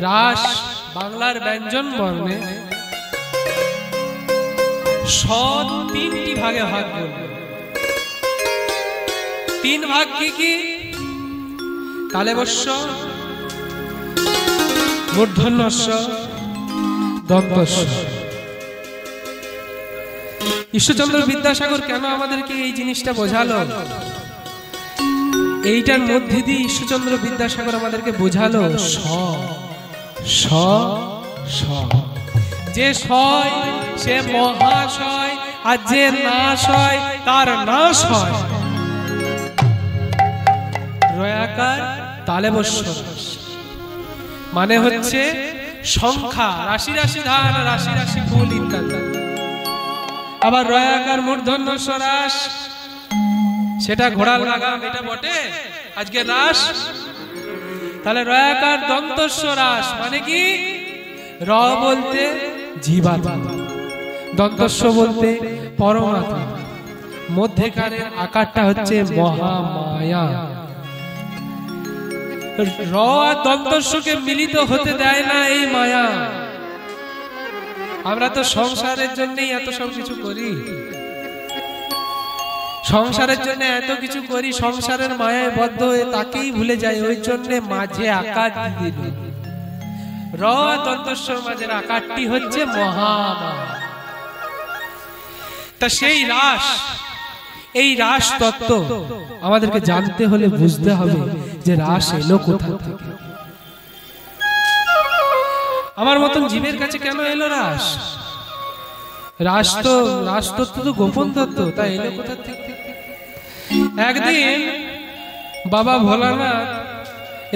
রাস বাংলার ব্যঞ্জন বর্ণে সৎ তিনটি ভাগে ভাগ করব। তিন ভাগ কি কি? তালেবস্য, মূর্ধন্যস্য, দন্তস্য। ঈশ্বরচন্দ্র বিদ্যাসাগর কেন আমাদেরকে এই জিনিসটা বোঝালো? এইটার মধ্যে দিয়ে ঈশ্বরচন্দ্র বিদ্যাসাগর আমাদেরকে বোঝালো স স স। যে সয় সে মহাশয়, আর যে নাশ হয় তার নাশ হয়। রয়াকার তালেবস্য রাস মানে হচ্ছে সংখ্যা, রাশি রাশি ধান, রাশি রাশি ফুল ইত্যাদি। আবার রয়াকার মূর্ধন্যস্য রাস, সেটা ঘোড়ার লাগাম, এটা বটে আজকে রাস। তাহলে রয়াকার দন্তস্য রাস মানে কি? র বলতে জীবাত্মা, দন্তস্য বলতে পরমাত্মা, মধ্যেকারের আকারটা হচ্ছে মহামায়া। র আর দন্তস্যকে মিলিত হতে দেয় না এই মায়া। আমরা তো সংসারের জন্যই এত সব কিছু করি, সংসারের জন্য এত কিছু করি, সংসারের মায়ায় বদ্ধ হয়ে তাকেই ভুলে যাই। ওই জন্য মাঝে আকার দিল। র দন্তস্বর মাঝের আকারটি হচ্ছে মহামায়া। তা সেই রাস, এই রাস তত্ত্ব আমাদেরকে জানতে হলে বুঝতে হবে যে রাস এলো কোথা থেকে। আমার মতন জীবের কাছে কেন এলো রাস? রাস তত্ত্ব তো গোপন তত্ত্ব, তা এলো কোথা থেকে? একদিন বাবা ভোলানাথ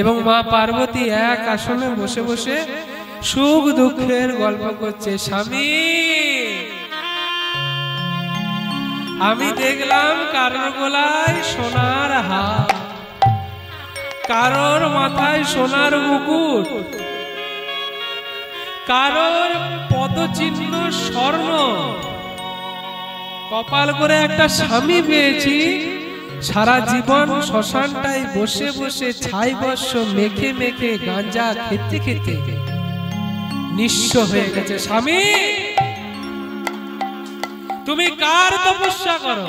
এবং মা পার্বতী এক আসনে বসে বসে সুখ দুঃখের গল্প করছে। স্বামী, আমি দেখলাম কারোর গলায় সোনার হার, কারোর মাথায় সোনার মুকুট, কারোর পদচিহ্ন স্বর্ণ, কপাল করে একটা স্বামী পেয়েছি। সারা জীবন শ্মশানটায় বসে বসে ছাই বর্ষ মেখে মেখে গাঁজা খেতে খেতে নিঃস্ব হয়ে গেছে। স্বামী, তুমি কার তপস্যা করো,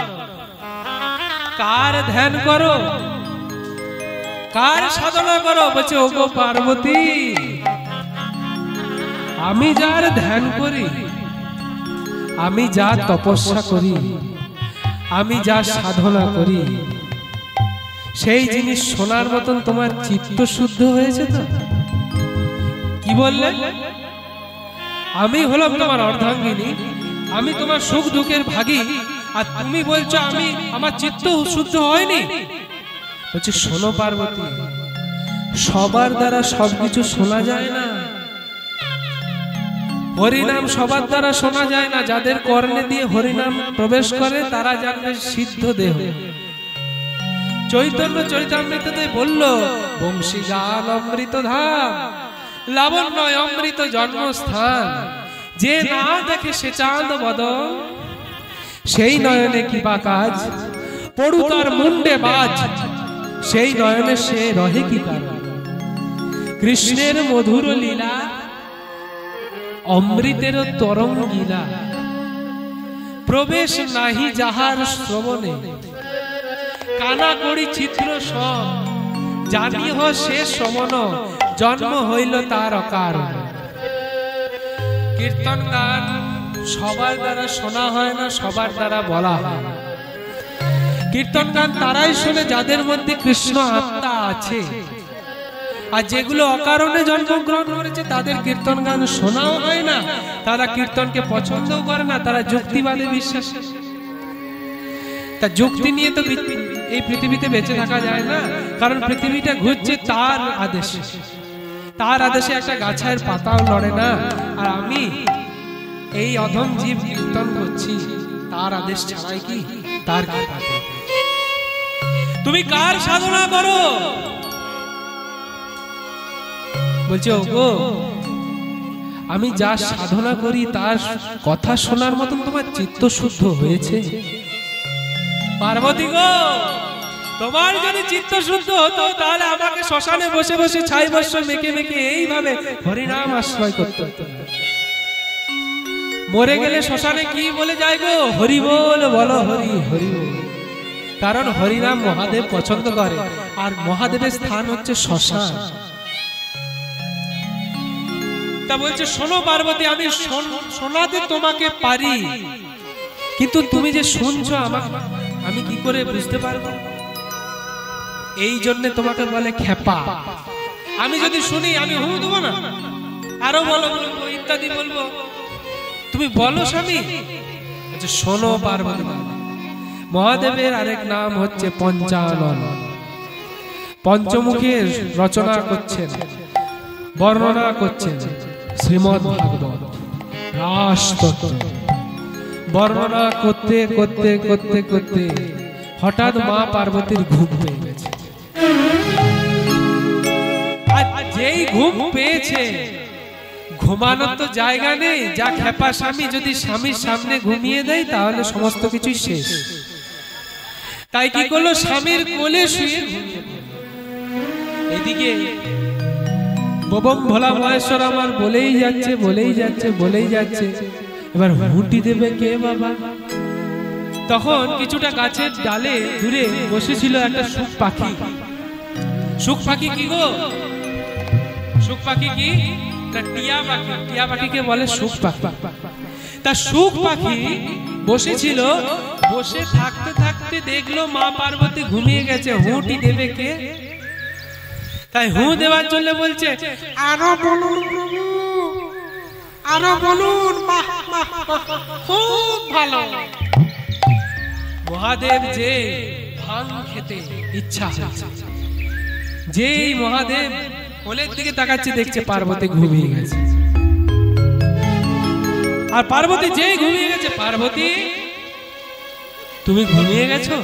কার ধ্যান করো, কার সাধনা করো? বলছে, ওগো পার্বতী, আমি যার ধ্যান করি, আমি যা তপস্যা করি, আমি যা সাধনা করি, সেই জিনিস শোনার মতন তোমার চিত্ত শুদ্ধ হয়েছে তো? কি বললে? আমি হলাম তোমার অর্ধাঙ্গিনী, আমি তোমার সুখ দুঃখের ভাগী, আর তুমি বলছো আমি আমার চিত্ত শুদ্ধ হয়নি? বলছে, শোনো পার্বতী, সবার দ্বারা সবকিছু শোনা যায় না। হরিনাম সবার দ্বারা শোনা যায় না। যাদের কর্ণে দিয়ে হরিনাম প্রবেশ করে তারা জানবে সিদ্ধ দেহ। চৈতন্য চরিতামৃততে বলল, বংশী গান অমৃত ধাম, লাবণ্য অমৃত জন্মস্থান, যে না দেখে সে চাঁদ বদন, সেই নয়নে কি বা কাজ, পড়ু তার মুন্ডে বাজ, সেই নয়নে সে রহে কি কারণ। কৃষ্ণের মধুর লীলা, অমৃতের তরঙ্গিলা, প্রবেশ নাহি যাহার শ্রবণে, কানা করি চিত্র সব, জানিহ সে শ্রবণ, জন্ম হইল তার অকারণ। কীর্তন গান সবার দ্বারা শোনা হয় না, সবার দ্বারা বলা হয়। কীর্তন গান তারাই শোনে যাদের মধ্যে কৃষ্ণ আত্মা আছে। আর যেগুলো অকারণে জন্মগ্রহণ করেছে তাদের কীর্তন গান শোনাও হয় না, তারা কীর্তনকে পছন্দও করে না, তারা যুক্তিবাদে বিশ্বাস। তা যুক্তি নিয়ে তো এই পৃথিবীতে বেঁচে থাকা যায় না, কারণ পৃথিবীটা ঘুরছে তার আদেশে। তার আদেশে একটা গাছের পাতাও লড়ে না। আর আমি এই অধম জীব কীর্তন করছি তার আদেশ ছাড়াই কি? তার কৃপাতে। তুমি কার সাধনা করো? বলছে, ওগো, আমি যা সাধনা করি তার কথা শোনার মতন তোমার চিত্ত শুদ্ধ হয়েছে? পার্বতী গো, তোমার যদি চিত্ত শুদ্ধ হতো তাহলে আমাকে শ্মশানে বসে বসে ছাই বর্ষ মেখে মেখে এইভাবে হরিনাম আশ্রয় করতে হতো। মরে গেলে শ্মশানে কি বলে যায় গো? হরি বল, বলো হরি হরি বল। কারণ হরিনাম মহাদেব পছন্দ করে, আর মহাদেবের স্থান হচ্ছে শ্মশান। তা বলছে শোনো পার্বতী, আমি শোনাতে তোমাকে পারি, কিন্তু তুমি যে শুনছো আমি কি করে বুঝতে পারবো? এই জন্য তোমাকে বলে খেপা। আমি যদি শুনি আমি হু দেবো না, আরো বলবো ইত্যাদি বলবো, তুমি বলো স্বামী। আচ্ছা শোনো পার্বতী, মহাদেবের আরেক নাম হচ্ছে পঞ্চানন। পঞ্চমুখের রচনা করছেন, বর্ণনা করছেন শ্রীমদ্ ভাগবত রাষ্ট্র। বর্ণনা করতে করতে করতে করতে হঠাৎ মা পার্বতীর ঘুম পেয়ে গেছে। আর যেই ঘুম পেয়েছে, ঘুমানোর তো জায়গা নেই। যা খেপা স্বামী যদি স্বামীর সামনে ঘুমিয়ে দেয় তাহলে সমস্ত কিছুই শেষ। তাই কি করলো, স্বামীর কোলে শুয়ে এদিকে ববম ভোলা মহেশ্বর আমার বলেই যাচ্ছে বলেই যাচ্ছে বলেই যাচ্ছে। এবার হুঁটি দেবে কে বাবা? তখন কিছুটা গাছের ডালে দূরে বসেছিল একটা সুখ পাখি। সুখ পাখি কি গো? সুখ পাখি কি? টিয়া পাখি। টিয়া পাখিকে বলে সুখ পাখি। তা সুখ পাখি বসেছিল, বসে থাকতে থাকতে দেখলো মা পার্বতী ঘুমিয়ে গেছে। হুঁটি দেবে কে? তাই হু দেওয়ার জন্য বলছে আরো বলুন প্রভু, আরো বলুন, খুব ভালো। মহাদেব যে ভাং খেতে ইচ্ছা হচ্ছে, যেই মহাদেব কোলের দিকে তাকাচ্ছে দেখছে পার্বতী ঘুমিয়ে গেছে। আর পার্বতী যেই ঘুমিয়ে গেছে, পার্বতী তুমি ঘুমিয়ে গেছো?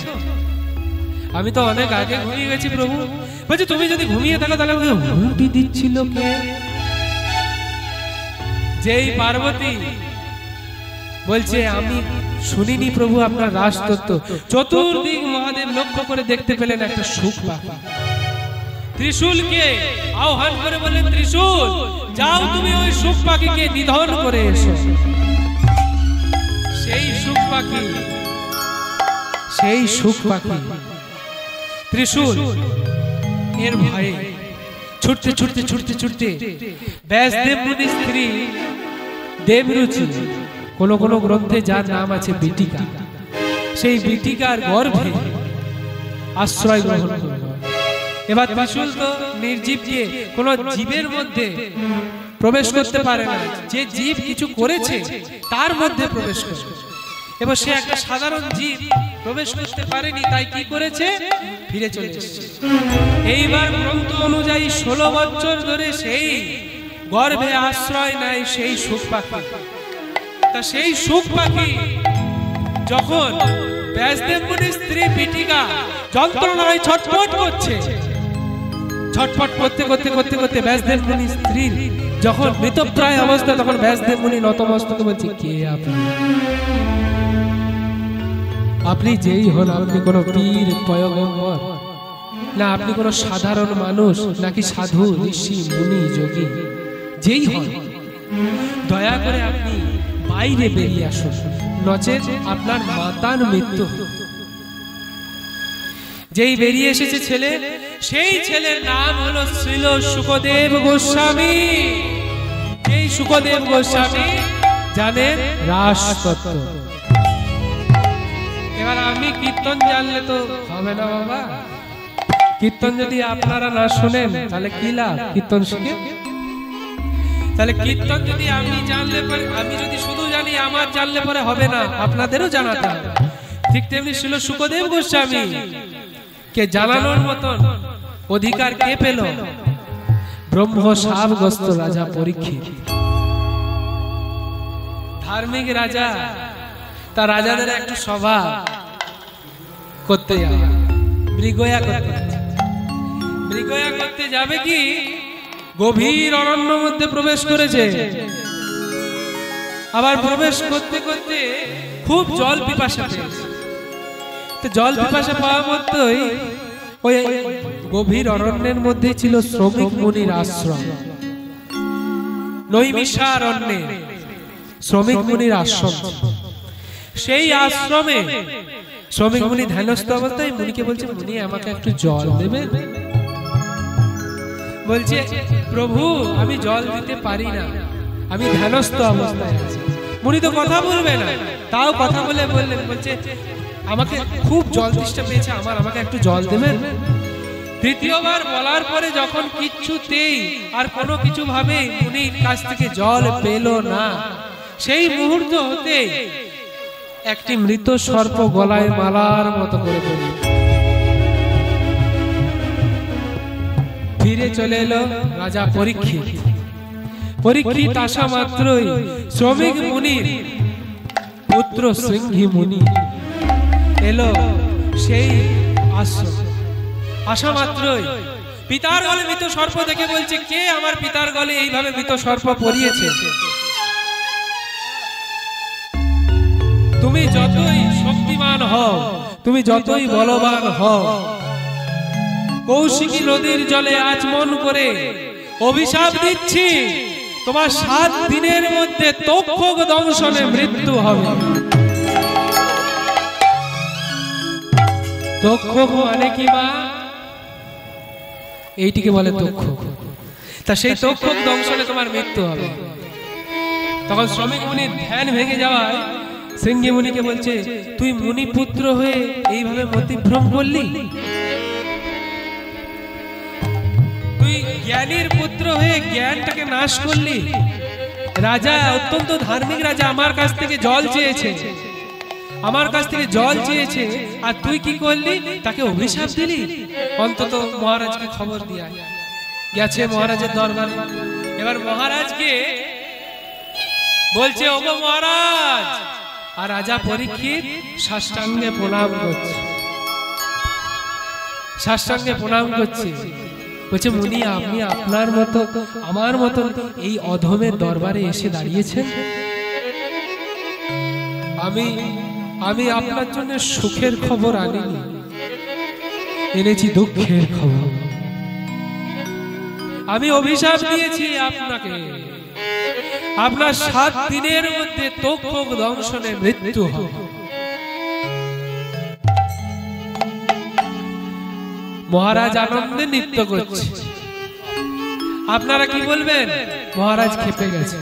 আমি তো অনেক আগে ঘুমিয়ে গেছি প্রভু। বলছে তুমি যদি ঘুমিয়ে থাকো তাহলে হুঁটি দিচ্ছিল কে? যেই পার্বতী বলছে আমি শুনিনি প্রভু আপনার রাজতত্ত্ব। চতুর্দিক মহাদেব লক্ষ্য করে দেখতে পেলেন একটা সুখ পাখি। ত্রিশূলকে আহ্বান করে বললেন, ত্রিশূল যাও তুমি ওই সুখ পাখিকে নিধন করে এসো। সেই সুখ পাখি, সেই সুখ পাখি ত্রিশূল এর ভয়ে ছুটতে ছুটতে ছুটতে ছুটতে ব্যাসদেব মুনির স্ত্রী দেবরুচি, কোন কোন গ্রন্থে যার নাম আছে বিটিকা, সেই বিটিকার গর্ভে আশ্রয় গ্রহণ করল। এবার ত্রিশূল তো নির্জীবকে কোন জীবের মধ্যে প্রবেশ করতে পারে না। যে জীব কিছু করেছে তার মধ্যে প্রবেশ করে। এবার সে একটা সাধারণ জীব প্রবেশ করতে পারেনি, তাই কি করেছে? ফিরে চলে এসেছে। এইবার গ্রন্থ অনুযায়ী 16 বছর ধরে সেই গর্ভে আশ্রয় নেয় সেই সুখ পাখি। তা সেই সুখ পাখি যখন ব্যাসদেব মুনির স্ত্রী বিটিকা যন্ত্রণায় ছটফট করছে, ছটফট করতে করতে করতে করতে ব্যাসদেব মুনির স্ত্রীর যখন মৃতপ্রায় অবস্থা, তখন ব্যাসদেব মুনি নতমস্তকে বলছে, কে আপনি? আপনি যেই হন, আপনি কোন পীর পয়গম্বর না, আপনি কোন সাধারণ মানুষ নাকি সাধু ঋষি মুনি যোগী, যেই হন দয়া করে আপনি বাইরে বেরিয়ে আসুন, নচেত আপনার মাতার মৃত্যু। যেই বেরিয়ে এসেছে ছেলে, সেই ছেলের নাম হলো শ্রীল শুকদেব গোস্বামী। যেই শুকদেব গোস্বামী জানেন রাসতত্ত্ব। এবার আমি কীর্তন জানলে তো হবে না বাবা। কীর্তন যদি আপনারা না শুনেন তাহলে কি লাভ? কীর্তন শুনে তাহলে কীর্তন যদি আমি জানলে পরে, আমি যদি শুধু জানি আমার জানলে পরে হবে না, আপনাদেরও জানাতে হবে। ঠিক তেমনি ছিল শুকদেব গোস্বামী কে জানানোর মতন অধিকার কে পেল? ব্রহ্ম শাবগ্রস্ত রাজা পরীক্ষিত, ধার্মিক রাজা। তার রাজাদের একটু সভা করতে যাবে, মৃগয়া করতে। মৃগয়া করতে যাবে কি গভীর অরণ্য মধ্যে প্রবেশ করেছে। আবার প্রবেশ করতে করতে খুব জল পিপাসা পেয়েছে। তো জল পিপাসা পাওয়া মতোই গভীর অরণ্যের মধ্যে ছিল শ্রমিক মুনির আশ্রম। নৈমিষারণ্যে শ্রমিক মুনির আশ্রম। সেই আশ্রমে শ্রমিক মুনি ধ্যানস্থ অবস্থায় মুনিকে বলছে, মুনি আমাকে একটু জল দেবে? বলছে, প্রভু আমি জল দিতে পারি না, আমি ধ্যানস্থ অবস্থায় আছি। মুনি তো কথা বলবে না, তাও কথা বলে বললেন, বলছে আমাকে খুব জল তেষ্টা পেয়েছে, আমাকে একটু জল দেবেন? তৃতীয়বার বলার পরে যখন কিচ্ছুতেই আর কোনো কিছু ভাবে মুনির কাছ থেকে জল পেল না, সেই মুহূর্ত হতে একটি মৃত সর্প গলায় মালার মতো করে পড়ল। ফিরে চলে এলো রাজা পরীক্ষিত। পরীক্ষিত আসা মাত্রই শ্রমিক মুনির পুত্র সিংহী মুনি এলো সেই আশ্রম। আসা মাত্রই পিতার গলে মৃত সর্প দেখে বলছে, কে আমার পিতার গলে এইভাবে মৃত সর্প পরিয়েছে? তুমি যতই শক্তিমান হও, তুমি যতই বলবান হও, কৌশিকী নদীর জলে আচমন করে অভিশাপ দিচ্ছি, তোমার 7 দিনের মধ্যে তক্ষক দংশনে মৃত্যু হবে। তক্ষক মানে কি মা? এইটিকে বলে তক্ষক। তা সেই তক্ষক দংশনে তোমার মৃত্যু হবে। তখন শ্রমিক মুনির ধ্যান ভেঙে যাওয়ায় সিংহী মুনিকে বলছে, তুই মুনি পুত্র হয়ে এইভাবে মতিভ্রম করলি? তুই জ্ঞানীর পুত্র হয়ে জ্ঞানটাকে নাশ করলি? রাজা, অত্যন্ত ধার্মিক রাজা, আমার কাছ থেকে জল চেয়েছে, আমার কাছ থেকে জল চেয়েছে, আর তুই কি করলি? তাকে অভিশাপ দিলি। অন্তত মহারাজকে খবর দিয়া গেছে মহারাজের দরবারে। এবার মহারাজকে বলছে, ওগো মহারাজ। আর রাজা পরীক্ষিত সাষ্টাঙ্গে প্রণাম করছে, সাষ্টাঙ্গে প্রণাম করছে। বলছে, মুনি আপনি আপনার মতো আমার মতো এই অধমের দরবারে এসে দাঁড়িয়েছেন? আমি আপনার জন্য সুখের খবর আনিনি, এনেছি দুঃখের খবর। আমি অভিশাপ দিয়েছি আপনাকে, আপনার 7 দিনের মধ্যে তক্ষক দংশনে মৃত্যু হবে। মহারাজ আনন্দে নৃত্য করছে। আপনারা কি বলবেন? মহারাজ খেপে গেছে।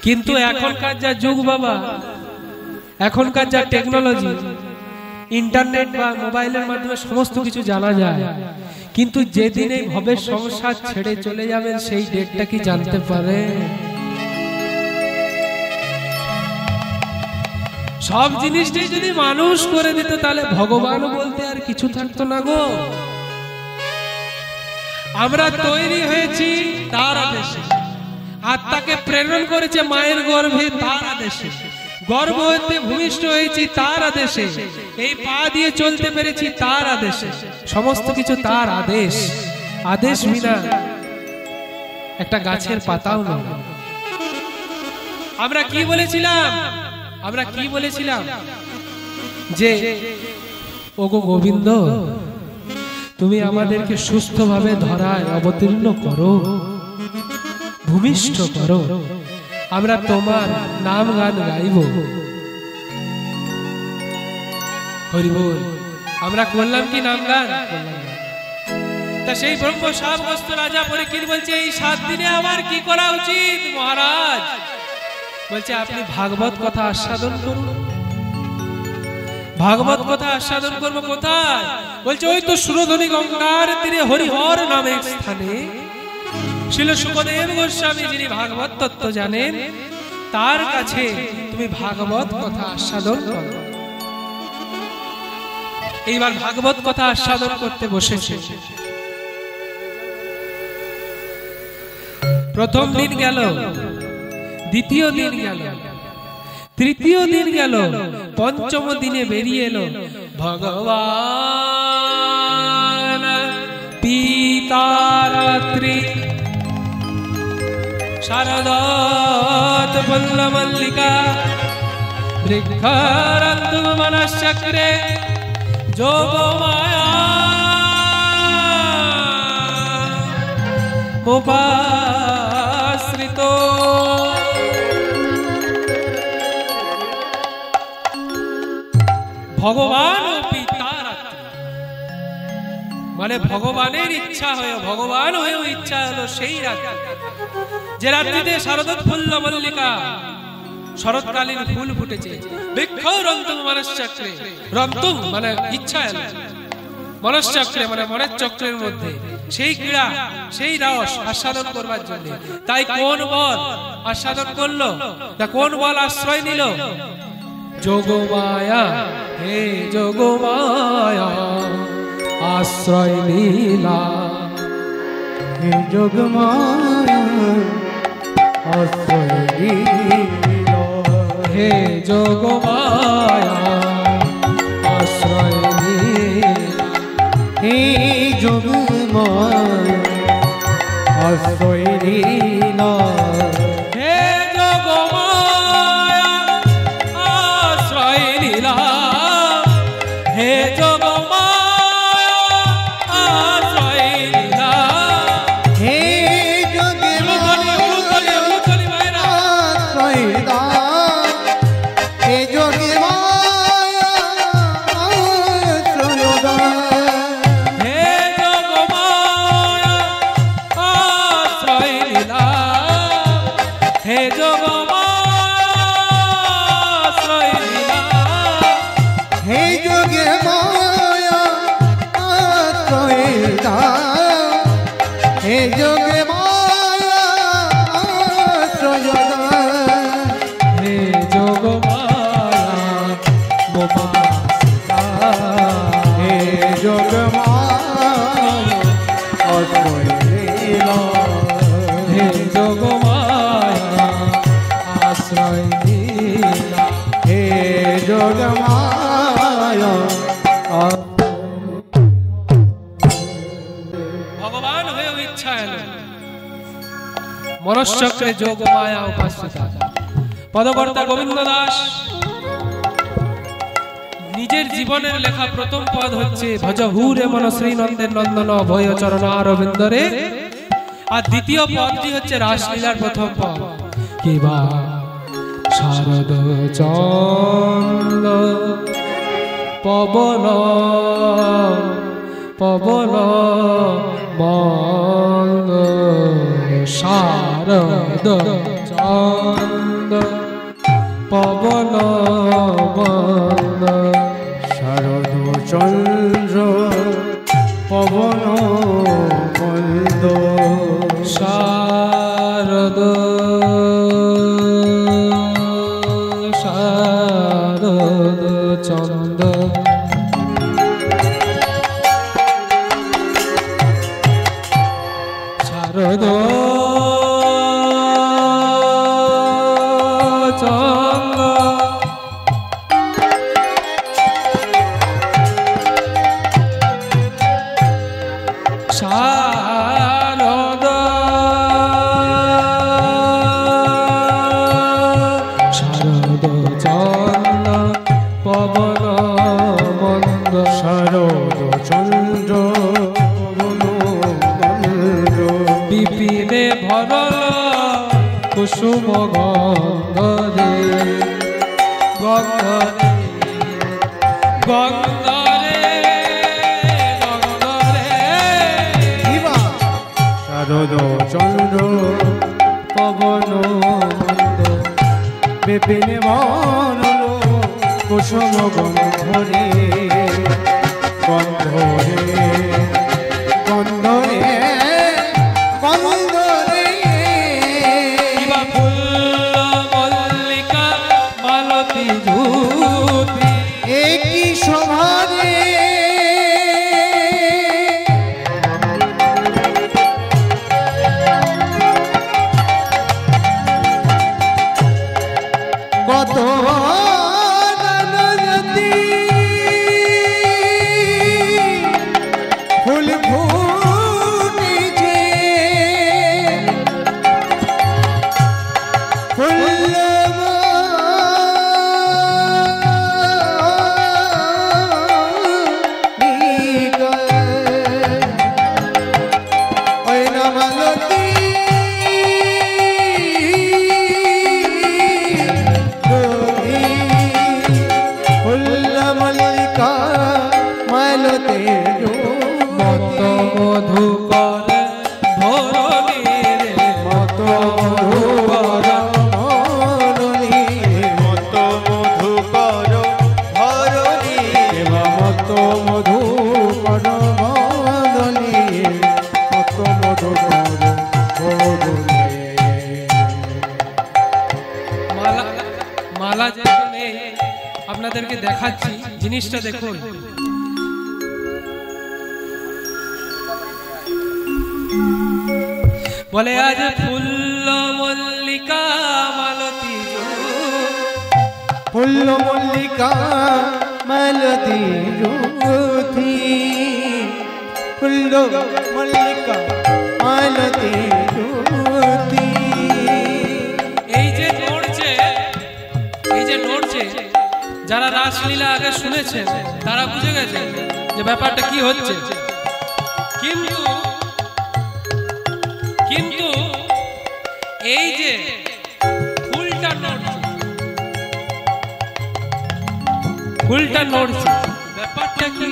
কিন্তু এখনকার যা যুগ বাবা, এখনকার যা টেকনোলজি, ইন্টারনেট বা মোবাইলের মাধ্যমে সমস্ত কিছু জানা যায়, কিন্তু যেদিন এই ভবের সংসার ছেড়ে চলে যাবেন সেই ডেটটা কি জানতে পারে? সব জিনিসটাই যদি মানুষ করে দিত তাহলে ভগবান বলতে আর কিছু থাকতো না গো। আমরা তৈরি হয়েছি তার আদেশে, আত্মাকে প্রেরণ করেছে মায়ের গর্ভে তার আদেশে, গর্ভ হতে ভূমিষ্ঠ হয়েছি তার আদেশে, এই পা দিয়ে চলতে পেরেছি তার আদেশে, সমস্ত কিছু তার আদেশ। আদেশ বিনা একটা গাছের পাতাও নয়। আমরা কি বলেছিলাম? যে ওগো গোবিন্দ, তুমি আমাদেরকে সুস্থভাবে ধরায় অবতীর্ণ করো, ভূমিষ্ঠ করো, আমরা তোমার নাম গান গাইব। হরি বল। আমরা করলাম কি নাম গান? তা সেই ব্রহ্ম শাবগ্রস্ত রাজা পরীক্ষিত বলছে, এই 7 দিনে আমার কি করা উচিত মহারাজ? বলছে, আপনি ভাগবত কথা আস্বাদন করুন। ভাগবত কথা আস্বাদন করবো কোথায়? বলছে, ওই তো সুরধনী গঙ্গার তীরে হরিহর নামে স্থানে ছিল সুখদেব গোস্বামী, যিনি ভাগবত তত্ত্ব জানেন, তার কাছে তুমি ভাগবত কথা আস্বাদন করো। এইবার ভাগবত কথা আস্বাদন করতে বসেছে। প্রথম দিন গেল, দ্বিতীয় দিন গেল, তৃতীয় দিন গেল, পঞ্চম দিনে বেরিয়ে এলো ভগবান পিতারাত্রি শারদাত বল্লমল্লিকা বৃক্ষারন্তু মনশ্চক্রে যোগমায়া মোপাশ্রিত। ভগবান ও পিতার মানে ভগবানের ইচ্ছা হয়ে, ভগবান হয়েও ইচ্ছা হলো সেই রাত্রি, যে রাত্রিতে শারদৎ ফুল্ল মল্লিকা শরৎকালীন ফুল ফুটেছে। বৃক্ষ রন্তুম মনশ্চক্রে, রন্তুম মানে ইচ্ছা এলো, মনশ্চক্রে মানে মনের চক্রের মধ্যে সেই ক্রীড়া, সেই রস আস্বাদন করবার জন্য। তাই কোন বল আস্বাদন করলো, তা কোন বল আশ্রয় নিল? যোগমায়া, হে যোগমায়া আশ্রয় লীলা, হে যোগমায়া আশ্রয় লীলা, হে যোগমায়া আশ্রয় লীলা, হে যোগমায়া আশ্রয় লীলা, হে যোগমায়া আশ্রয় লীলা, হে যোগমায়া আশ্রয় লীলা, হে যোগমায়া আশ্রয় লীলা, হে যোগমায়া আশ্রয় লীলা, হে যোগমায়া আশ্রয় লীলা, হে যোগমায়া আশ্রয় লীলা, হে যোগমায়া আশ্রয় লীলা, হে যোগমায়া আশ্রয় লীলা, হে যোগমায়া মোপাশ্রিতা, হে যোগমায়া আশ্রয় লীলা, হে যোগমায়া আশ্রয় লীলা, হে যোগমায়া ভগবান হয়েও ইচ্ছা এলো, মনশ্চক্রে যোগমায়া উপাসিতা। পদকর্তা গোবিন্দ দাস নিজের জীবনের লেখা প্রথম পদ হচ্ছে ভজ হুরে মন শ্রীনন্দের নন্দন ভয় চরণ অরবিন্দরে, আর দ্বিতীয় পদটি হচ্ছে রাসলীলার প্রথম পদ। কিবা শারদ চন্দ পবন পবন মন্দ, শারদ চন্দ পবন মন্দ, শারদ চন্দ্র পবন মন্দ, শারদ শারদ চন্দ শারদ চন্দ শারদ শারদ চন্দ পবন মন্দ, শারদ চন্দ্র পবন মন্দ, বিপিনে ভরল কুসুম গন্ধরে, গন্ধরে গন্ধরে গন্ধরে, শিবা শারদ চন্দ্র পবন মন্দ, বিপিনে ভরল কুসুম গন্ধরে, গন্ধরে গন্ধরে গন্ধরে, কিবা ফুল্ল মল্লিকা মালতী ঝুতি, একই সভারে কত ফুল ফুল মত মধুকর ধরণী রে মত মধুকর ধরণী মত মধুকর ধরণী মত মধুকর ধরণী মত মধুকর ধরণী মালা মালা যেহেতু নেই আপনাদেরকে দেখাচ্ছি জিনিসটা দেখুন। বলে আজ ফুল্ল মল্লিকা মালতী ফুল্ল মল্লিকা মালতী জ্যোতি ফুল্ল মল্লিকা মালতী জ্যোতি এই যে নড়ছে যারা রাসলীলা আগে শুনেছেন তারা বুঝে গেছেন যে ব্যাপারটা কি হচ্ছে, কিন্তু এই যে ফুলটা নড়ছে ব্যাপারটা কি?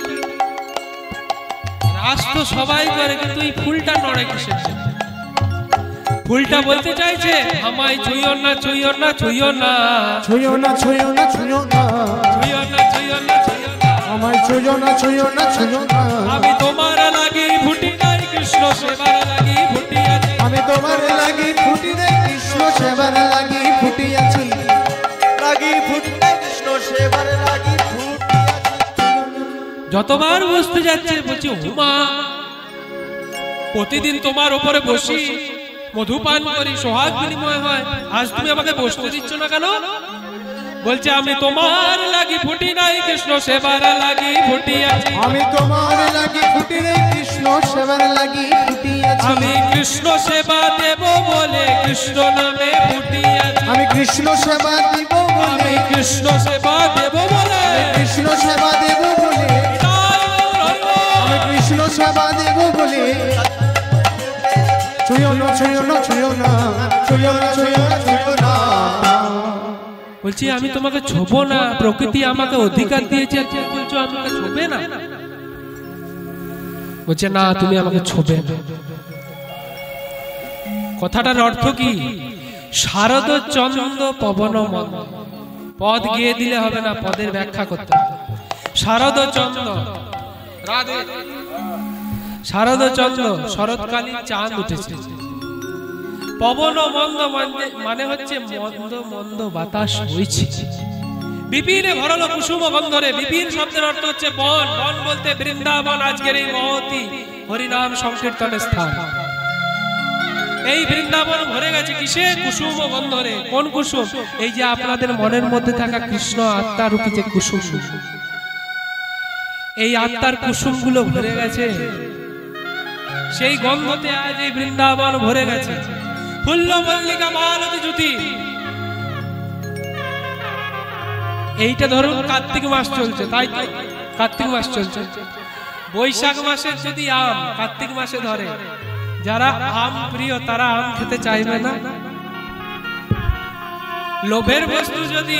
রাস তো সবাই করে কিন্তু এই ফুলটা নড়ে কিসের জন্য? ফুলটা বলতে চাইছে আমায় ছুঁয়ো না ছুঁয়ো না ছুঁয়ো না ছুঁয়ো না ছুঁয়ো না ছুঁয়ো না ছুঁয়ো না ছুঁয়ো না ছুঁয়ো না আমায় ছুঁয়ো না ছুঁয়ো না ছুঁয়ো না আমি তোমার লাগি ফুটি নাই কৃষ্ণ সেবার লাগি ফুটি আছি আমি তোমার লাগি ফুটি রে কৃষ্ণ সেবার লাগি ফুটি আছি লাগি ফুটি কৃষ্ণ সেবার লাগি ফুটি আছি। যতবার বসতে যাচ্ছে বলছি হুমা প্রতিদিন তোমার উপরে বসি মধুপান করি সোহাগ বিনিময় হয়, আজ তুমি আমাকে বসতে দিচ্ছ না কেন? বলছে আমি তোমার লাগি ফুটি নাই কৃষ্ণ সেবার লাগি ফুটি আছি আমি তোমার লাগি ফুটি রে কৃষ্ণ সেবার লাগি ফুটি আছি আমি কৃষ্ণ সেবা দেব বলে কৃষ্ণ নামে ফুটি আছি আমি কৃষ্ণ সেবা দিব বলে আমি কৃষ্ণ সেবা দেব বলে কৃষ্ণ সেবা দেব বলে আমি কৃষ্ণ সেবা দেব বলে ছুঁয়ো না ছুঁয়ো না ছুঁয়ো না ছুঁয়ো না ছুঁয়ো না ছুঁয়ো না বলছি আমি তোমাকে ছোবো না, প্রকৃতি আমাকে অধিকার দিয়েছে, তুমি বলছো আমাকে ছোবে না? বলছে না তুমি আমাকে ছোবে না। কথাটার অর্থ কি? শারদ চন্দ্র পবন মন্দ, পদ গিয়ে দিলে হবে না, পদের ব্যাখ্যা করতে হবে। শারদ চন্দ্র রাধে শারদ চন্দ্র শরৎকালীন চাঁদ উঠেছে, পবন মন্দ মানে হচ্ছে মন্দ মন্দ বাতাস বইছে, বিপিনে ভরল কুসুম গন্ধরে। বিপিন শব্দের অর্থ হচ্ছে বন, বন বলতে বৃন্দাবন, আজকের এই মহতি হরিনাম সংকীর্তনের স্থান। এই বৃন্দাবন ভরে গেছে কিসে? কুসুম গন্ধরে। কোন কুসুম? এই যে আপনাদের মনের মধ্যে থাকা কৃষ্ণ আত্মা রূপী যে কুসুম, এই আত্মার কুসুম গুলো ভরে গেছে, সেই গন্ধতে আজ এই বৃন্দাবন ভরে গেছে। ফুল্ল মল্লিকা মালতী জ্যোতি। এইটা ধরুন কার্তিক মাস চলছে, তাই তো কার্তিক মাস চলছে। বৈশাখ মাসের যদি আম কার্তিক মাসে ধরে, যারা আম প্রিয় তারা আম খেতে চাইবে না। লোভের বস্তু যদি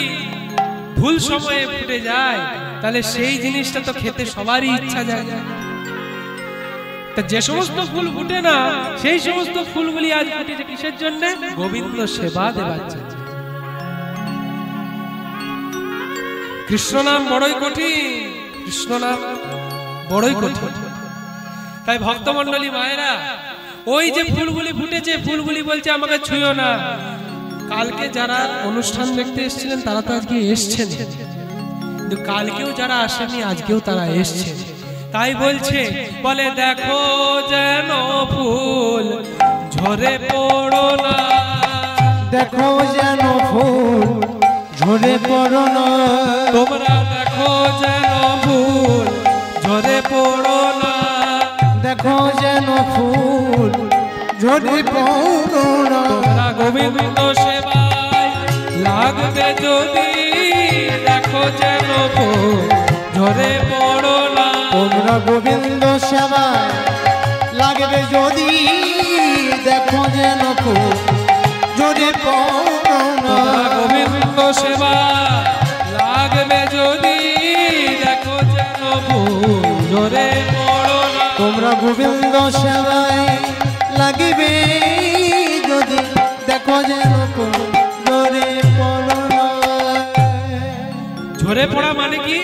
ভুল সময়ে ফুটে যায় তাহলে সেই জিনিসটা তো খেতে সবারই ইচ্ছা যায়। যে সমস্ত ফুল ফুটে না সেই সমস্ত ফুলগুলি আজ ফুটেছে কিসের জন্য? গোবিন্দ সেবা দেবার জন্য। কৃষ্ণ নাম বড়ই কঠিন, কৃষ্ণ নাম বড়ই কঠিন। তাই ভক্তমণ্ডলী মায়েরা, ওই যে ফুলগুলি ফুটেছে, ফুলগুলি বলছে আমাকে ছুঁয়ো না। কালকে যারা অনুষ্ঠান দেখতে এসেছিলেন তারা তো আজকে এসছেন, কিন্তু কালকেও যারা আসেনি আজকেও তারা এসছে। তাই বলছে, বলে দেখো যেন ফুল ঝরে পড়ো না, দেখো যেন ফুল ঝরে পড়ো না, তোমরা দেখো যেন ফুল ঝরে পড়ো না, দেখো যেন ফুল ঝরে পড়ো না। তোমরা গোবিন্দ সেবায় লাগবে যদি, দেখো যেন ফুল ঝরে পড়ো না, তোমরা গোবিন্দ সেবায় লাগবে যদি, দেখো যেন ফুল ঝরে পড়ো না। গোবিন্দ সেবা লাগবে যদি, দেখো যেন ফুল ঝরে পড়ো না। তোমরা গোবিন্দ সেবায় লাগিবে যদি দেখো যেন ঝরে পড়ো না। ঝরে পড়া মানে কি?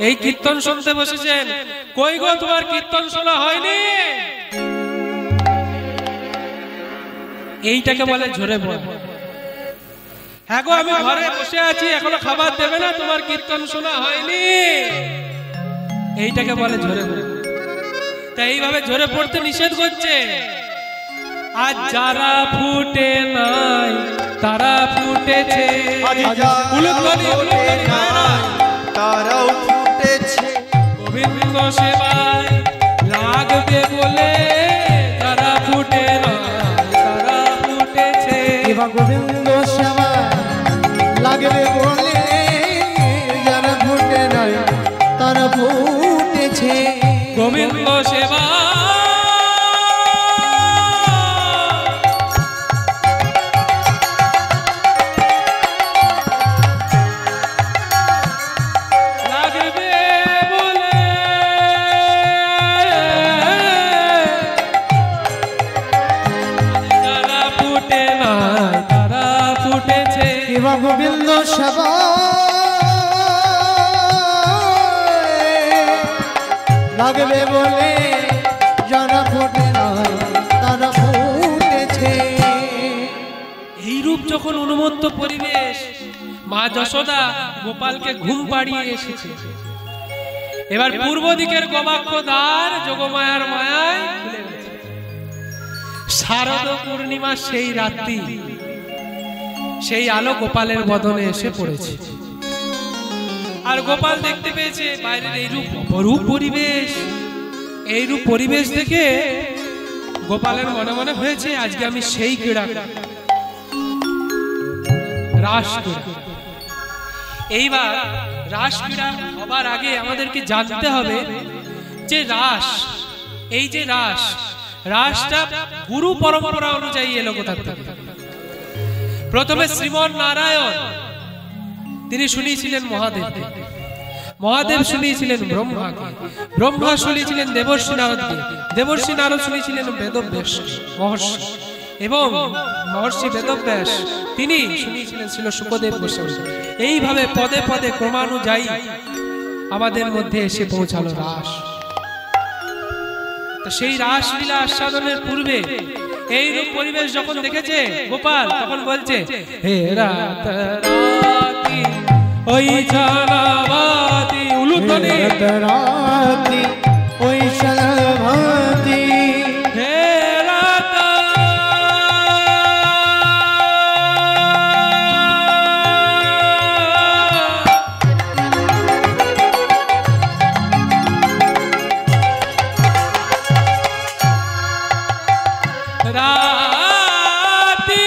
এই কীর্তন শুনতে বসেছেন, কই গো তোমার কীর্তন শোনা হয়নি? এইটাকে বলে ঝরে পড়া। হ্যাঁ গো আমি ঘরে বসে আছি, এখনো খাবার দেবে না, তোমার কীর্তন শোনা হয়নি, এইটাকে বলে ঝরে পড়া। তাই এইভাবে ঝরে পড়তে নিষেধ করছে। আজ যারা ফুটে নাই তারা ফুটেছে, তারাও ফুটেছে, গোবিন্দ সেবায় লাগবে বলে যারা ফুটে নাই তারা ফুটেছে। এবার গোবিন্দ সেবায় লাগবে বলে যারা ফুটে নাই তারা ফুটেছে। গোবিন্দ সেবা লাগবে বলে যারা ফুটে নাই তারা ফুটেছে। এবার গোবিন্দ সেবা লাগবে বলে যারা ফোটে না তারা ফুটেছে। এই রূপ যখন উন্মত্ত পরিবেশ, মা যশোদা গোপালকে ঘুম পাড়িয়ে এসেছে। এবার পূর্ব দিকের গবাক্ষ দ্বার যোগমায়ার মায়ায় খুলে গেছে। শারদ পূর্ণিমা সেই রাত্রি, সেই আলো গোপালের বদনে এসে পড়েছে। আর গোপাল দেখতে পেয়েছে বাইরের এই রূপ অপরূপ পরিবেশ। এই রূপ পরিবেশ দেখে গোপালের মনে মনে হয়েছে আজকে আমি সেই ক্রীড়া রাস ক্রীড়া। এইবার রাস ক্রীড়া হবার আগে আমাদেরকে জানতে হবে যে রাস, এই যে রাস, রাসটা গুরু পরম্পরা অনুযায়ী এলো কোথা থেকে। প্রথমে শ্রীমন নারায়ণ তিনি শুনিয়েছিলেন মহাদেবকে, মহাদেব শুনিয়েছিলেন ব্রহ্মাকে, ব্রহ্মা শুনিয়েছিলেন দেবর্ষি নারদকে, দেবর্ষি নারদ শুনিয়েছিলেন বেদব্যাস মহর্ষি, এবং মহর্ষি বেদব্যাস তিনি শুনিয়েছিলেন ছিল শুকদেব গোস্বামী। এইভাবে পদে পদে ক্রমানুযায়ী আমাদের মধ্যে এসে পৌঁছালো রাস। তো সেই রাসলীলা আস্বাদনের পূর্বে এই রূপ পরিবেশ যখন দেখেছে গোপাল, তখন বলছে হে রাত রাতি ওই জানাবাতি উলুধ্বনি, রাতি ওই শালভাতি হে রাত রাতি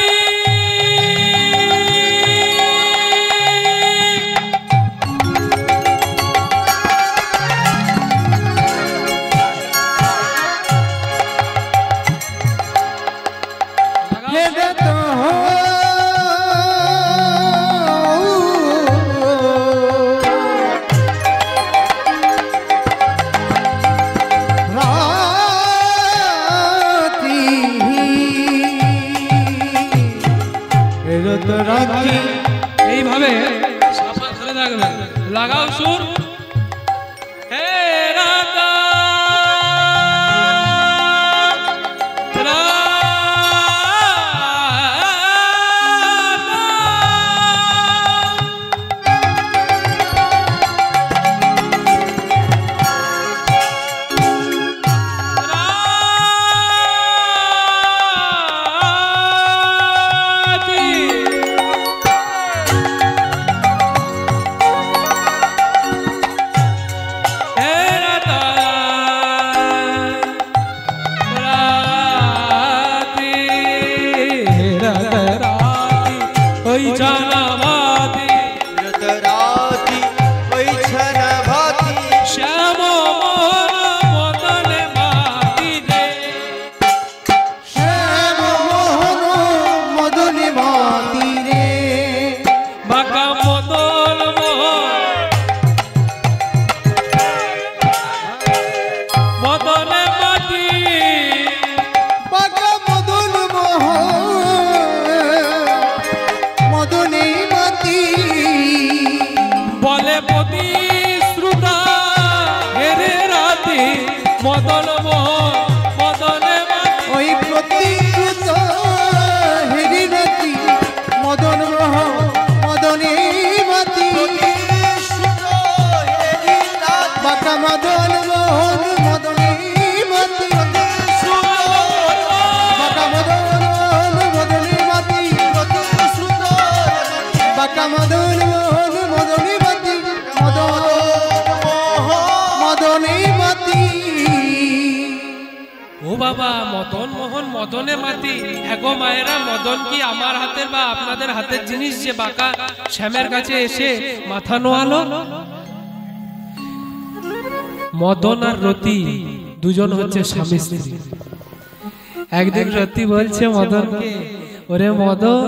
মাতি মদন মোহন মদনে মাতি ওই প্রতিকৃত হেরিনাতি মদন মোহন মদনে মাতি বাঁকা মদন মোহন মদনে মাতি বাঁকা মদন মোহন মদনে মাতি বাঁকা মদন মোহন মদনে মাতি মদনে মাতি। ও বাবা, মদন মোহন মদনে মাতি। এগো মায়েরা, মদন কি আমার হাতের বা আপনাদের হাতের জিনিস যে বাঁকা শ্যামের কাছে এসে মাথা নোয়ালো? মদন আর রতি দুজন হচ্ছে স্বামী স্ত্রী। একদিন রতি বলছে মদনকে, ওরে মদন,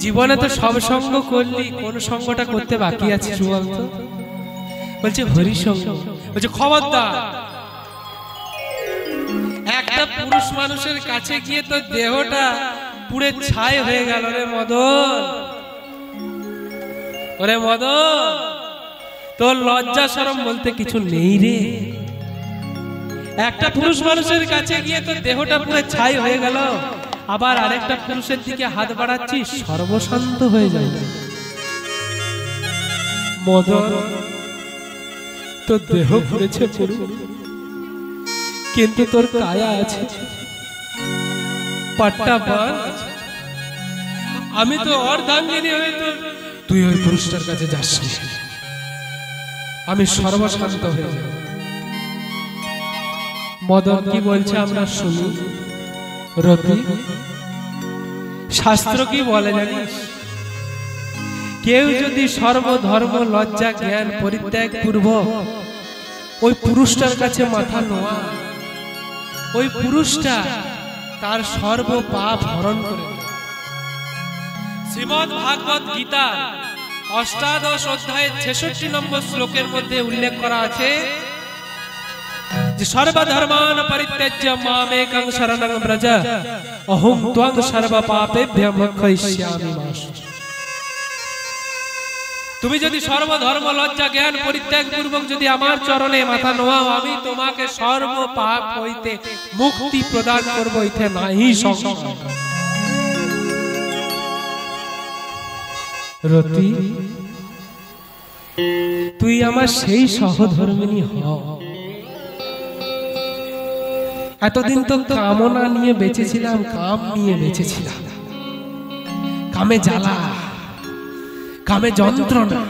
জীবনে তো সব সঙ্গ করলি, কোন সঙ্গটা করতে বাকি আছে বলতো? বলছে হরি সঙ্গ। বলছে খবরদার, একটা পুরুষ মানুষের কাছে গিয়ে তো দেহটা পুড়ে ছাই হয়ে গেল রে মদন। ওরে মদন, তোর লজ্জা শরম বলতে কিছু নেই রে? একটা পুরুষ মানুষের কাছে গিয়ে তো দেহটা পুরো ছাই হয়ে গেল, আবার আরেকটা পুরুষের দিকে হাত বাড়াচ্ছিস, সর্বশান্ত হয়ে যায়। মদন, তোর দেহ পুড়েছে পুরো, কিন্তু তোর কায়া আছে, পাট্টা বান। আমি তো অর্ধাঙ্গিনী হয়ে তোর, তুই ওই পুরুষটার কাছে যাস, আমি সর্বশান্ত হয়ে যাব। মদন কি বলছে আমরা শুনি। রতি, শাস্ত্র কি বলে জানিস? কেউ যদি সর্বধর্ম লজ্জা জ্ঞান পরিত্যাগ পূর্বক ওই পুরুষটার কাছে মাথা নোয়া, ওই পুরুষটা তার সর্ব পাপ হরণ করে। শ্রীমদ্ ভাগবত গীতা অষ্টাদশ অধ্যায়ের 66 নম্বর শ্লোকের মধ্যে উল্লেখ করা আছে যে সর্বধর্মান পরিত্যাজ্য মামেকং শরণং ব্রজ অহং ত্বং সর্ব পাপেভ্যঃ মোক্ষয়িষ্যামি মা শুচি। তুমি যদি সর্বধর্ম লজ্জা জ্ঞান পরিত্যাগ পূর্বক যদি আমার চরণে মাথা নোয়াও, আমি তোমাকে সর্ব পাপ হইতে মুক্তি প্রদান করব, ইথে নাহি সংশয়। রতি, তুই আমার সেই সহধর্মিনী হ। এতদিন তো কামনা নিয়ে বেঁচেছিলাম, কাম নিয়ে বেঁচেছিলাম, কামে জ্বালা, কামে যন্ত্রণা,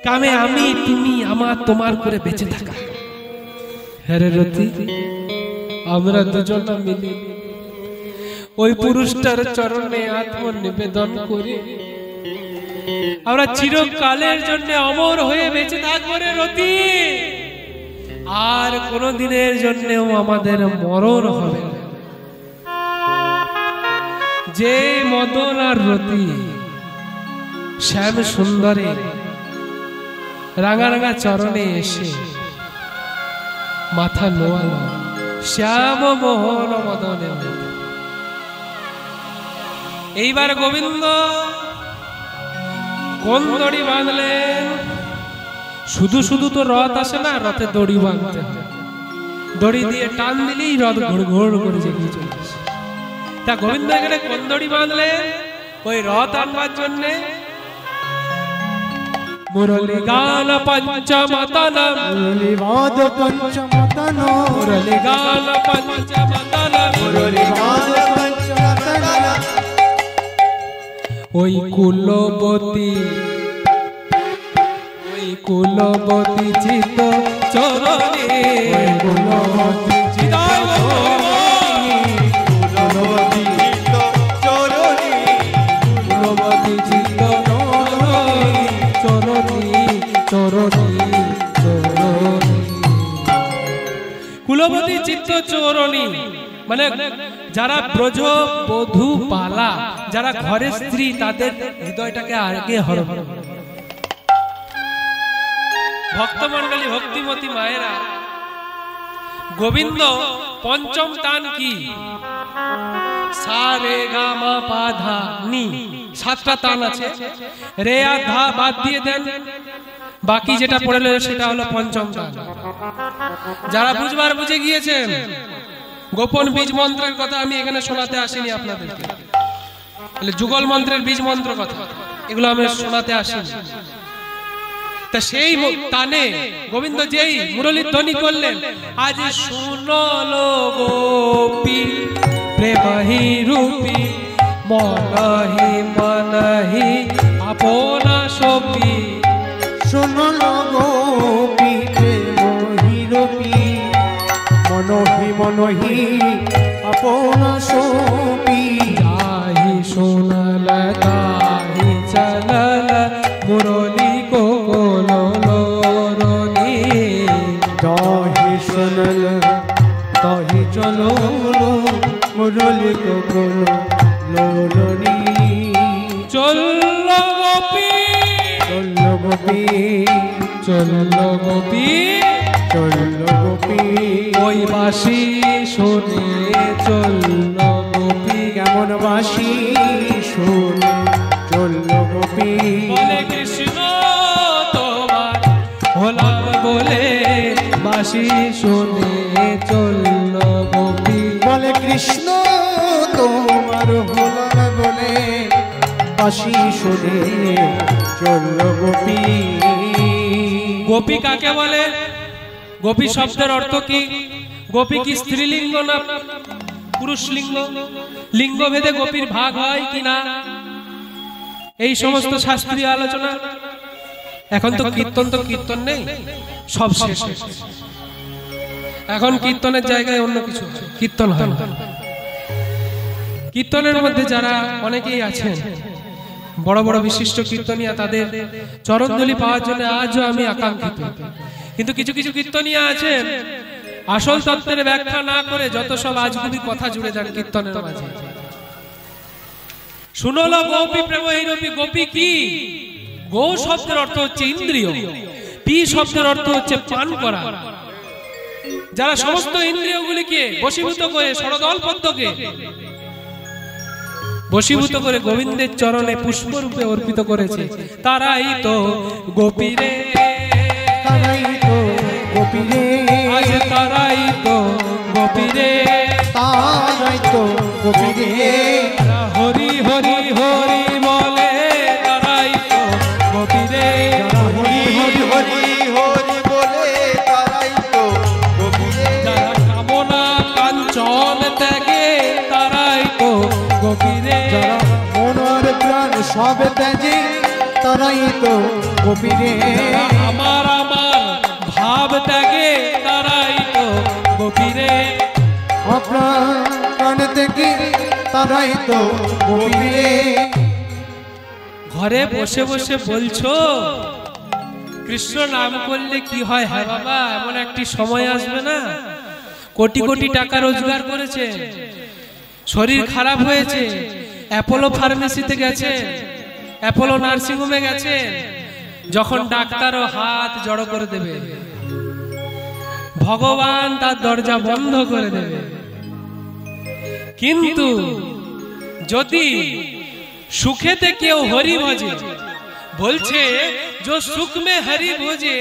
কামে আমি তুমি আমার তোমার করে বেঁচে থাকা। হ্যাঁ রে রতি, আমরা দুজন মিলে ওই পুরুষটার চরণে আত্মনিবেদন করি, আমরা চিরকালের জন্য অমর হয়ে বেঁচে থাকবো রে রতি। আর কোনদিনের জন্যও আমাদের মরণ হবে না। যে মদন আর রতি শ্যাম সুন্দরে রাঙা রাঙা চরণে এসে মাথা নোয়ালো, শ্যাম মোহন মদনে। এইবার গোবিন্দ কোন দড়ি বাঁধলেন? শুধু শুধু তো রথ আসে না, রথে দড়ি বাঁধতে হয়। দড়ি দিয়ে টান দিলেই রথ ঘোড় ঘোড় করে যেগিয়ে চলে আসে। তা গোবিন্দ এখানে কোন দড়ি বাঁধলেন? ওই রথ আনবার জন্য। মুরলি গান পঞ্চমতনম, মুরলি বাদ পঞ্চমতনম, মুরলি গান পঞ্চমতনম, মুরলি বাদ পঞ্চমতনম। ওই কুলবতী, ওই কুলবতী চিত চরণে, কুলবতী চিত চরণে, কুলবতী চিত চরণে, কুলবতী চিত চরণে, চরণে, চরণে। কুলবতী চিত্ত চরণী মানে যারা ব্রজ বধূ পালা, যারা ঘরের স্ত্রী, তাদের হৃদয়টাকে আগে হরণ। ভক্তমণ্ডলী, ভক্তিমতী মায়েরা, গোবিন্দ পঞ্চম তান কি? সা রে গা মা পা ধা নি, 7টা তান আছে। রে আর ধা বাদ দিয়ে দেন, বাকি যেটা পড়ে রইল সেটা হলো পঞ্চম গান। যারা বুঝবার বুঝে গিয়েছেন, গোপন বীজ মন্ত্রের কথা আমি এখানে শোনাতে আসিনি আপনাদেরকে, যুগল মন্ত্রের বীজ মন্ত্র কথা এগুলো আমি শোনাতে আসিনি। তা সেই টানে গোবিন্দ যেই মুরলীর ধ্বনি করলেন, আজ শুনলো গোপী প্রেমহি রূপী মনহি মনহি আপনা সপি। শুনলো গোপী প্রেমহি রূপী মনহি মনহি আপনা সপি। যাহি শুনল তাহি চলল মুরলী কো লোরনি। যাহি শুনল তাহি চলো মুরলী কো লোরনি। চলল গোপী চললো গোপী চলল গোপী চললো গোপী। ওই বাঁশি শুনে চলল গোপী। কেমন বাঁশি শুনে চললো গোপী। বলে কৃষ্ণ তোমার হলাম বলে বাঁশি শুনে চলল গোপী। বলে কৃষ্ণ তোমার হলাম বলে বাঁশি শুনে চললো গোপী। গোপী কাকে বলে? গোপী শব্দের অর্থ কি? গোপী কি স্ত্রীলিঙ্গ না পুরুষ লিঙ্গ? লিঙ্গ ভেদে গোপীর ভাগ হয় কি না, এই সমস্ত শাস্ত্রীয় আলোচনা। এখন তো কীর্তন নেই, সব শেষ। এখন কীর্তনের জায়গায় অন্য কিছু কীর্তন হয়। কীর্তনের মধ্যে যারা অনেকেই আছেন বড় বড় বিশিষ্ট কীর্তনিয়া, তাদের চরণধুলি পাওয়ার জন্য আজও আমি আকাঙ্ক্ষিত। কিন্তু কিছু কিছু কীর্তনিয়া আছেন আসল তত্ত্বের ব্যাখ্যা না করে যত সব আজগুবি কথা জুড়ে যান কীর্তনের মাঝে। শুনলো গোপী প্রেম এইরূপী। গোপী কি? গো শব্দের অর্থ হচ্ছে ইন্দ্রিয়, পি শব্দের অর্থ হচ্ছে পান করা। যারা সমস্ত ইন্দ্রিয়গুলিকে বশীভূত করে সরদল পদ্মকে বশীভূত করে গোবিন্দের চরণে পুষ্পরূপে অর্পিত করেছে, তারাই তো গোপী রে। তারাই তো গোপী রে। আজ তারাই তো গোপী রে। তারাই তো গোপী রে। হরি হরি হরি বলে তারাই তো গোপী রে। হরি হরি হরি হরি বলে তারাই তো গোপী রে। যারা কামনা কাঞ্চন ত্যাগে তারাই তো গোপী রে। যারা মনের প্রাণ সব ত্যাগে তারাই তো গোপী রে। যারা আমার ভাব ত্যাগে তারাই তো গোপী রে। আপনার প্রাণ থেকে তারাই তো গোপী রে। ঘরে বসে বসে বলছো কৃষ্ণ নাম করলে কি হয়? হ্যাঁ বাবা, এমন একটি সময় আসবে না, কোটি কোটি টাকা রোজগার করেছে, শরীর খারাপ হয়েছে, অ্যাপোলো ফার্মেসিতে গেছে, অ্যাপোলো নার্সিংহোমে গেছে, যখন ডাক্তারও হাত জড়ো করে দেবে, ভগবান তার দরজা বন্ধ করে দেবে। কিন্তু যদি সুখেতে কেউ হরি ভজে, বলছে जो सुख में हरि भोजे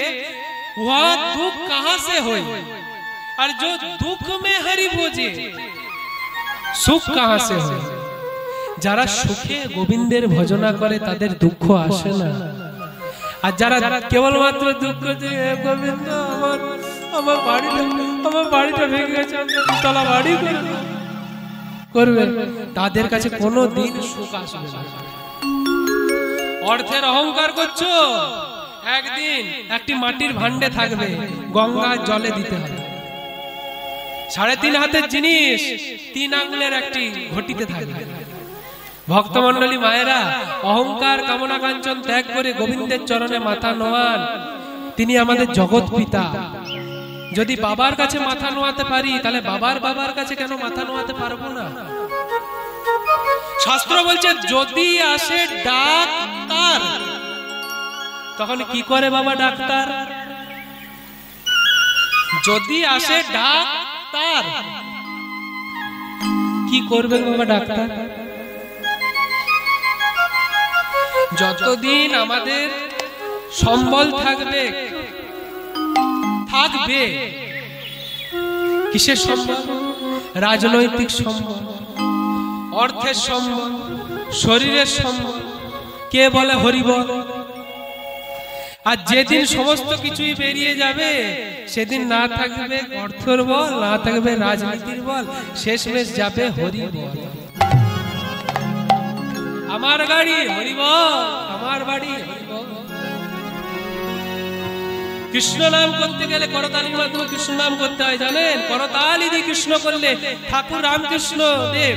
वह दुख कहां से होए, और जो दुख में हरि भोजे सुख कहां से होए। যারা সুখে গোবিন্দের ভজনা করে তাদের দুঃখ আসে না, আর যারা কেবলমাত্র দুঃখ যে গোবিন্দ আমার বাড়িটা ভেঙে গেছে, তলা বাড়ি করবে, তাদের কাছে কোনো দিন সুখ আসবে না। অর্থের অহংকার করছো, একদিন একটি মাটির ভান্ডে থাকবে, গঙ্গার জলে দিতে হবে। 3.5 হাতের জিনিস 3 আঙ্গুলের একটি ঘটিতে থাকবে। ভক্তমণ্ডলী মায়েরা, অহংকার কামনা কাঞ্চন ত্যাগ করে গোবিন্দের চরণে মাথা নোয়ান, তিনি আমাদের জগৎ পিতা। যদি বাবার কাছে মাথা নোয়াতে পারি, তাহলে বাবার কাছে কেন মাথা নোয়াতে পারবো না? শাস্ত্র বলছে যদি আসে ডাক্তার, তখন কি করে বাবা ডাক্তার? যদি আসে ডাক্তার কি করবেন বাবা ডাক্তার? যতদিন আমাদের সম্বল থাকবে, থাকবে কিসের সম্বল? রাজনৈতিক সম্বল, অর্থের সম্বল, শরীরের সম্বল। কে বলে হরিবল। আর যেদিন সমস্ত কিছুই বেরিয়ে যাবে সেদিন না থাকবে অর্থের বল, না থাকবে রাজনীতির বল, শেষমেশ যাবে হরিবল। আমার গাড়ি হরিবল, আমার বাড়ি হরিবল। কৃষ্ণ নাম করতে গেলে করতালির মাধ্যমে কৃষ্ণ নাম করতে হয়, জানেন? করতালি দিয়ে কৃষ্ণ করলে ঠাকুর রামকৃষ্ণ দেব,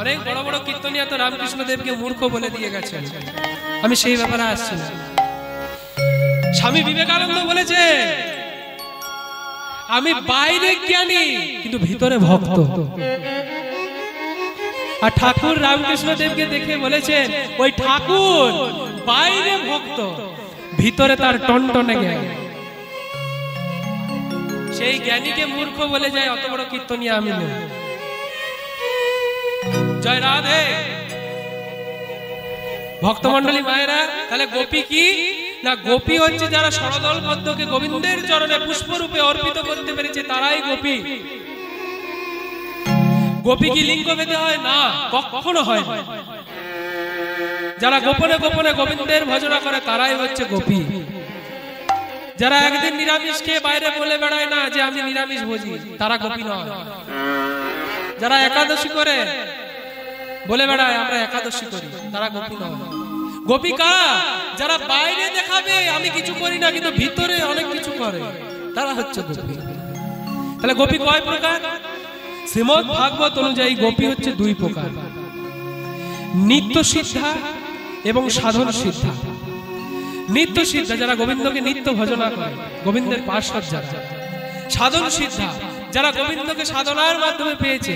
অনেক বড় বড় কীর্তনিয়া তো রামকৃষ্ণ দেবকে মূর্খ বলে দিয়ে গেছেন। আমি সেই ব্যাপারে আসছি না। স্বামী বিবেকানন্দ বলেছে, আমি বাইরে জ্ঞানী কিন্তু ভিতরে ভক্ত। আর ঠাকুর রামকৃষ্ণ দেবকে দেখে বলেছেন, ওই ঠাকুর বাইরে ভক্ত, ভিতরে তার টনটনে জ্ঞান। সেই জ্ঞানীকে মূর্খ বলে যায়, অত বড় কীর্তনিয়া আমি নই। জয় রাধে। ভক্তমন্ডলী মায়েরা, তাহলে গোপী কি না? গোপী হচ্ছে যারা সরদল পদ্মকে গোবিন্দের চরণে পুষ্পরূপে অর্পিত করতে পেরেছে, তারাই গোপী। গোপী কি লিঙ্গ ভেদে হয়? না, কখনো হয় না। যারা গোপনে গোপনে গোবিন্দের ভজনা করে তারাই হচ্ছে গোপী। যারা একদিন নিরামিষ খেয়ে বাইরে বলে বেড়ায় না যে আমি নিরামিষ ভোজি, তারা গোপী নয়। যারা একাদশী করে বলে বেড়ায় আমরা একাদশী করি, তারা গোপী নয়। গোপী কারা? যারা বাইরে দেখাবে আমি কিছু করি না কিন্তু ভিতরে অনেক কিছু করে, তারা হচ্ছে গোপী। তাহলে গোপী কয় প্রকার? শ্রীমদ্ ভাগবত অনুযায়ী গোপী হচ্ছে দুই প্রকার, নিত্য সিদ্ধা এবং সাধন সিদ্ধা। নিত্য সিদ্ধা যারা গোবিন্দকে নিত্য ভজনা করে, গোবিন্দের পার্শ্বদ যারা। সাধন সিদ্ধা যারা গোবিন্দকে সাধনার মাধ্যমে পেয়েছে,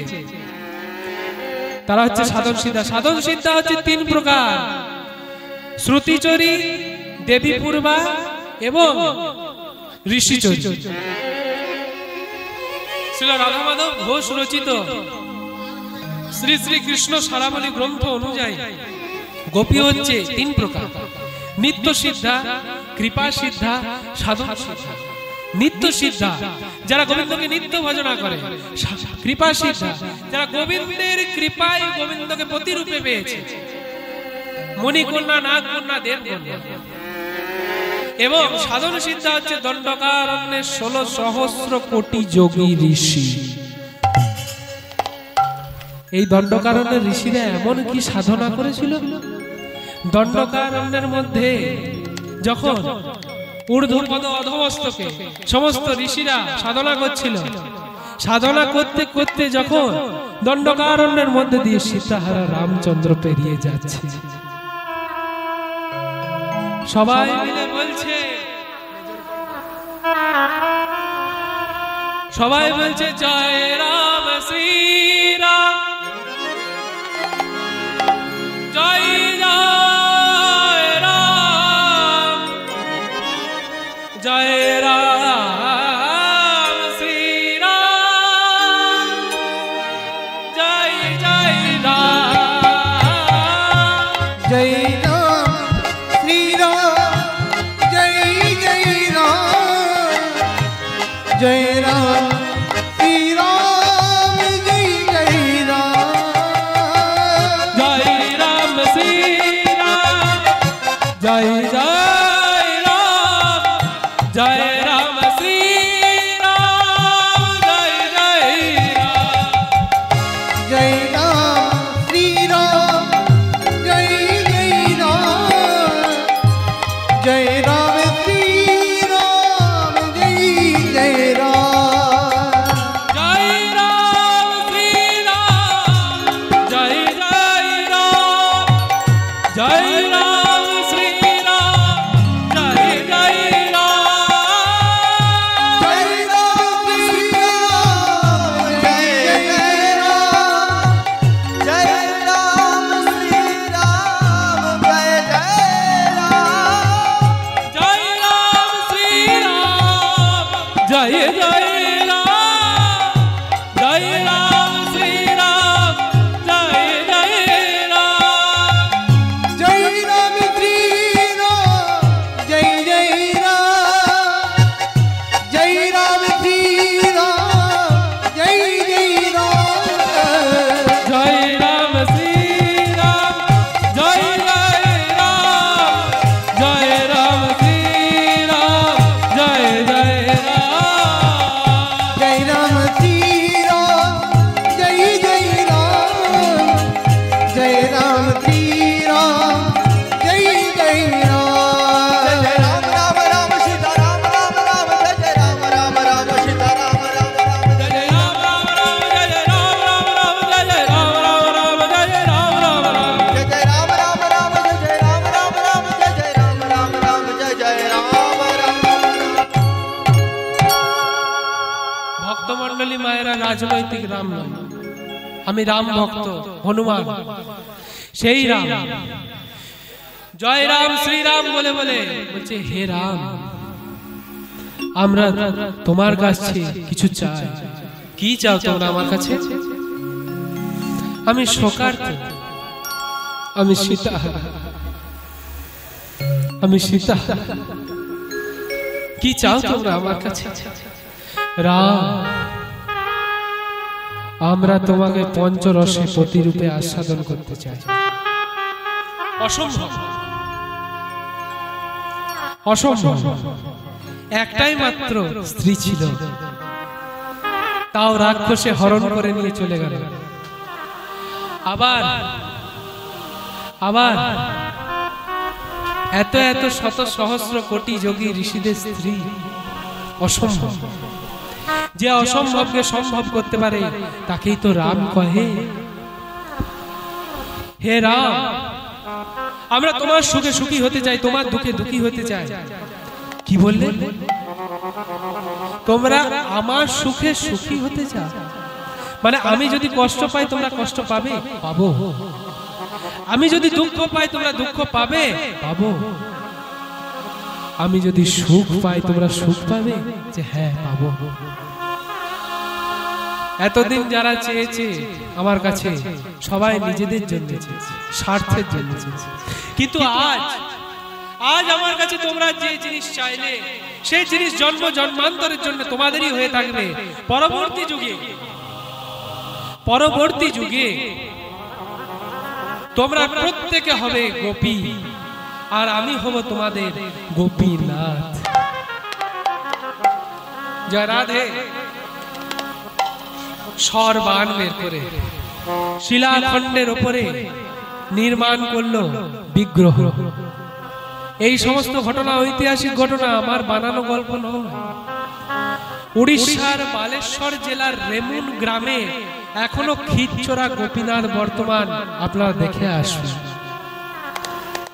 তারা হচ্ছে সাধন সিদ্ধা। সাধন সিদ্ধা হচ্ছে তিন প্রকার, শ্রুতিচরী, দেবী পূর্বা এবং ঋষিচরী। শ্রীল রাধা মাধব ঘোষ রচিত শ্রী শ্রী কৃষ্ণ সারাবলী গ্রন্থ অনুযায়ী গোপী হচ্ছে তিন প্রকার, নিত্য সিদ্ধা, কৃপা সিদ্ধা, সাধন সিদ্ধা। নিত্য সিদ্ধা যারা গোবিন্দকে নিত্য ভজনা করে, কৃপা সিদ্ধা যারা গোবিন্দের কৃপায় গোবিন্দকে প্রতিরূপে পেয়েছে, মণিকন্যা, নাগকন্যা, দেবকন্যা। এবং সাধন সিদ্ধা হচ্ছে দণ্ডকারণ্যের 16 সহস্র কোটি যোগী ঋষি। এই দণ্ডকারণ্যের ঋষিরা এমন কি সাধনা করেছিল, দণ্ডকারণ্যের মধ্যে যখন ঊর্ধ্বপদ অধমস্তকে সমস্ত ঋষিরা সাধনা করছিল, সাধনা করতে করতে যখন দণ্ডকারণ্যের মধ্যে দিয়ে সীতাহারা রামচন্দ্র পেরিয়ে যাচ্ছে, সবাই মিলে বলছে, সবাই বলছে জয় রাম শ্রীরাম, জয় জয় রাম, জয় রাম শ্রীরাম, জয় জয় রাম, জয় রাম শ্রীরাম, জয় জয় রাম, জয় রাম শ্রীরাম, জয় জয় রাম, জয় রাম শ্রীরাম, জয় জয় রাম, জয় রাম শ্রীরাম, জয় জয় রাম, জয় রাম শ্রীরাম, জয় জয় রাম, জয় রাম শ্রীরাম, জয় জয় রাম, জয় রাম শ্রীরাম, জয় জয় রাম, জয় রাম শ্রীরাম, জয় জয় রাম, জয় রাম শ্রীরাম, জয় জয় রাম, জয় রাম শ্রীরাম, জয় জয় রাম, জয় রাম শ্রীরাম, জয় জয় রাম, জয় রাম শ্রীরাম, জয় জয় রাম, জয় রাম শ্রীরাম, জয় মায়েরা রাজনৈতিক রাম নয়, আমি রাম ভক্ত হনুমান, সেই রাম। জয় রাম শ্রীরাম বলে বলে বলছে, হে রাম, আমরা তোমার কাছে কিছু চাই। কি চাও তোমরা আমার কাছে? আমি শোকার্ত, আমি সীতা, আমি সীতা। কি চাও তোমরা আমার কাছে? রাম, আমরা তোমাকে পঞ্চরসে প্রতিরূপে আস্বাদন করতে চাই। অসম্ভব, অসম্ভব। একটাই মাত্র স্ত্রী ছিল, তাও রাক্ষসে হরণ করে নিয়ে চলে গেল। আবার আবার এত এত শত সহস্র কোটি যোগী ঋষিদের স্ত্রী। অসম্ভব। যে অসম্ভবকে সম্ভব করতে পারে তাকেই তো রাম কহে। হে রাম, আমরা তোমার সুখে সুখী হতে চাই, তোমার দুঃখে দুঃখী হতে চাই। কি বললে? তোমরা আমার সুখে সুখী হতে চাও? মানে আমি যদি কষ্ট পাই তোমরা কষ্ট পাবে? পাবো। আমি যদি দুঃখ পাই তোমরা দুঃখ পাবে? পাবো। আমি যদি সুখ পাই তোমরা সুখ পাবে? যে হ্যাঁ, পাবো। এতদিন যারা চেয়েছে আমার কাছে, সবাই নিজেদের জন্য চেয়েছে, স্বার্থের জন্য চেয়েছে। কিন্তু আজ আজ আমার কাছে তোমরা যে জিনিস চাইলে, সেই জিনিস জন্ম জন্মান্তরের জন্য তোমাদেরই হয়ে থাকবে। পরবর্তী যুগে, পরবর্তী যুগে তোমরা প্রত্যেকে হবে গোপী, আর আমি হব তোমাদের গোপীনাথ। জয় রাধে। সরবান বের করে শিলাখণ্ডের উপরে নির্মাণ করলো বিগ্রহ। এই সমস্ত ঘটনা ঐতিহাসিক ঘটনা, আমার বানানো গল্প নয়। উড়িষ্যার বালেশ্বর জেলার রেমুন গ্রামে এখনো খিরচোরা গোপীনাথ বর্তমান। আপনারা দেখে আসুন,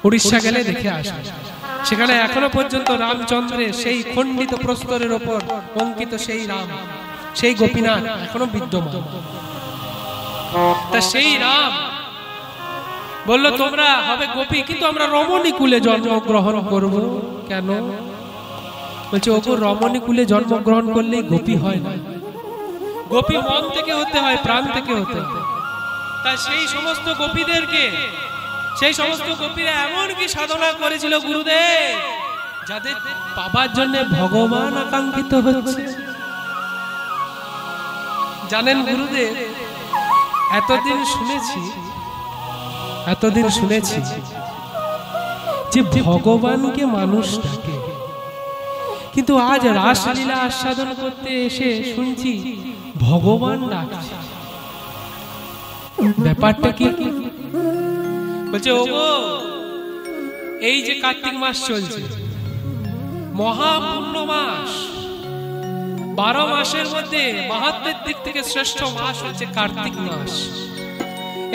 উড়িষ্যা গেলে দেখে আসুন। সেখানে এখনো পর্যন্ত রামচন্দ্রের সেই খণ্ডিত প্রস্তরের উপর অঙ্কিত সেই রাম, সেই গোপীনাথ এখনো বিদ্যমান। তা সেই রাম বললো তোমরা হবে গোপী, কিন্তু আমরা রমণী কুলে জন্মগ্রহণ করব। কেন? বলছে, ওগো, রমণী কুলে জন্মগ্রহণ করলেই গোপী হয় না, গোপী মন থেকে হতে হয়, প্রাণ থেকে হতে হয়। তাই সেই সমস্ত গোপীদেরকে, সেই সমস্ত গোপীরা এমন কি সাধনা করেছিল গুরুদেব, যাদের পাবার জন্য ভগবান আকাঙ্ক্ষিত হচ্ছে। জানেন গুরুদেব, এতদিন শুনেছি যে ভগবানকে মানুষ ডাকে, কিন্তু আজ রাসলীলা আস্বাদন করতে এসে শুনছি ভগবান ডাকছে। ব্যাপারটা কি? বলছে, ওগো, এই যে কার্তিক মাস চলছে, মহাপূর্ণ মাস, 12 মাসের মধ্যে মাহাত্ম্যের দিক থেকে শ্রেষ্ঠ মাস হচ্ছে কার্তিক মাস।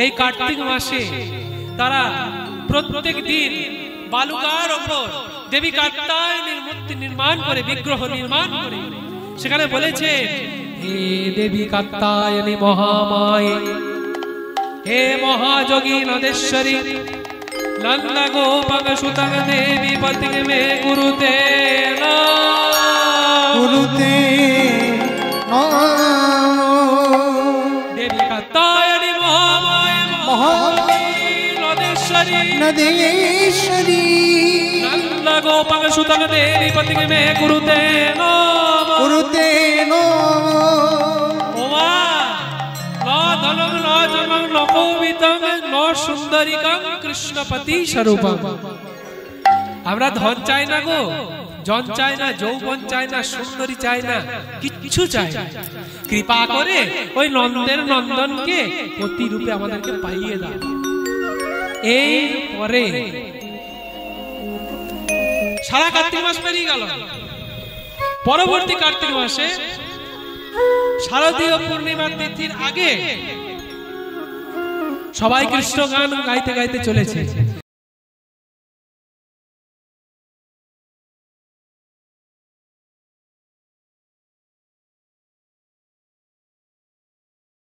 এই কার্তিক মাসে তারা প্রত্যেক দিন বালুকার ওপর দেবী কাত্যায়নীর মূর্তি নির্মাণ করে, বিগ্রহ নির্মাণ করে সেখানে বলেছে, হে দেবী কাত্যায়নী মহামায়ে, হে মহাযোগী নদেশ্বরী, নন্দ গোপক সুতং দেবী পতিং মে গুরুতে গুরুতে দেবী কাত্যায়নী মহামায়ে নদেশ্বরী, নন্দ গোপক সুতং দেবী পতিং মে গুরুতে গুরুতে কৃষ্ণপতি স্বরূপম। আমরা ধন চাই না গো, জন চাই না, যৌবন চাই না, সুন্দরী চাই না, কিছু চাই না। কৃপা করে ওই নন্দের নন্দনকে প্রতিরূপে আমাদেরকে পাইয়ে দাও। এই পরে সারা কার্তিক মাস পেরিয়ে গেল। পরবর্তী কার্তিক মাসে শারদীয় পূর্ণিমার তিথির আগে সবাই কৃষ্ণ গান গাইতে গাইতে চলেছে।